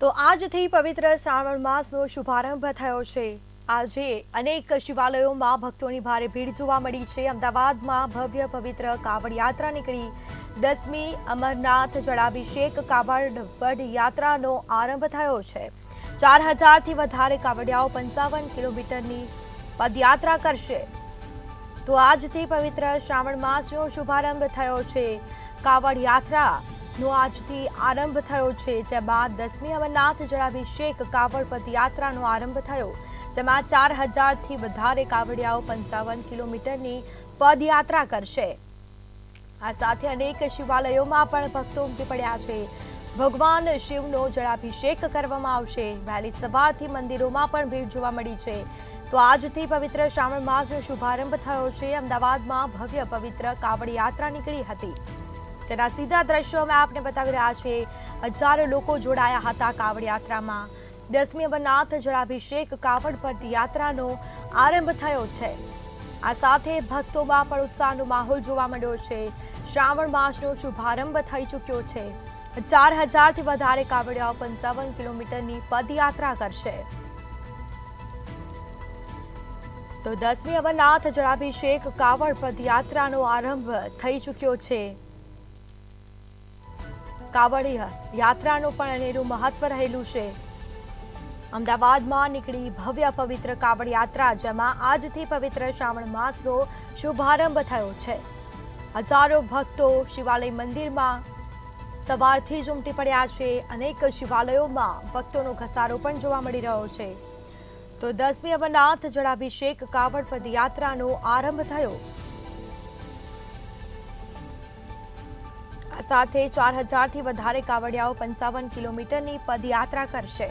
તો આજથી પવિત્ર શ્રાવણ માસનો શુભારંભ થયો છે। આજે અનેક શિવાલયોમાં ભક્તોની ભારે ભીડ જોવા મળી છે। અમદાવાદમાં ભવ્ય પવિત્ર કાવડ યાત્રા નીકળી 10મી અમરનાથ જળાભિષેક કાવડ પદયાત્રાનો આરંભ થયો છે। 4000થી વધારે કાવડિયાઓ 55 કિલોમીટરની પદયાત્રા કરશે। તો આજથી પવિત્ર શ્રાવણ માસનો શુભારંભ થયો છે। કાવડ યાત્રાનો આજથી આરંભ થયો છે, જેમાં 10મી અમરનાથ જળાભિષેક કાવડ પદયાત્રાનો આરંભ થયો, જેમાં 4000થી વધારે કાવડિયાઓ 55 કિલોમીટરની પદયાત્રા કરશે। આ સાથે અનેક શિવાલયોમાં પણ ભક્તો ઉમટી પડ્યા છે। ભગવાન શિવનો જળાભિષેક કરવામાં આવશે। વહેલી સવારથી મંદિરોમાં પણ ભીડ જોવા મળી છે। તો આજથી પવિત્ર શ્રાવણ માસનો શુભારંભ થયો છે। અમદાવાદમાં ભવ્ય પવિત્ર કાવડ યાત્રા નીકળી હતી, તેના સીધા દ્રશ્યો અમે આપને બતાવી રહ્યા છીએ। હજારો લોકો જોડાયા હતા કાવડ યાત્રામાં। 10મી અમરનાથ જળાભિષેક કાવડ પદયાત્રાનો આરંભ થયો છે। આ સાથે ભક્તોમાં પણ ઉત્સાહનો માહોલ જોવા મળ્યો છે। શ્રાવણ માસનો શુભારંભ થઈ ચૂક્યો છે। 4000થી વધારે કાવડિયાઓ 55 કિલોમીટરની પદયાત્રા કરશે। તો 10મી અમરનાથ જળાભિષેક કાવડ પદયાત્રાનો આરંભ થઈ ચૂક્યો છે। કાવડ યાત્રાનું પણ અનેરું મહત્વ રહેલું છે। અમદાવાદમાં નીકળી ભવ્ય પવિત્ર કાવડ યાત્રા, જેમાં આજથી પવિત્ર શ્રાવણ માસનો શુભારંભ થયો છે। હજારો ભક્તો શિવાલય મંદિરમાં સવારથી જ ઉમટી પડ્યા છે। અનેક શિવાલયોમાં ભક્તોનો ઘસારો પણ જોવા મળી રહ્યો છે। તો 10મી અમરનાથ જળાભિષેક કાવડ પદયાત્રાનો આરંભ થયો। આ સાથે 4000થી વધારે કાવડિયાઓ 55 કિલોમીટરની પદયાત્રા કરશે।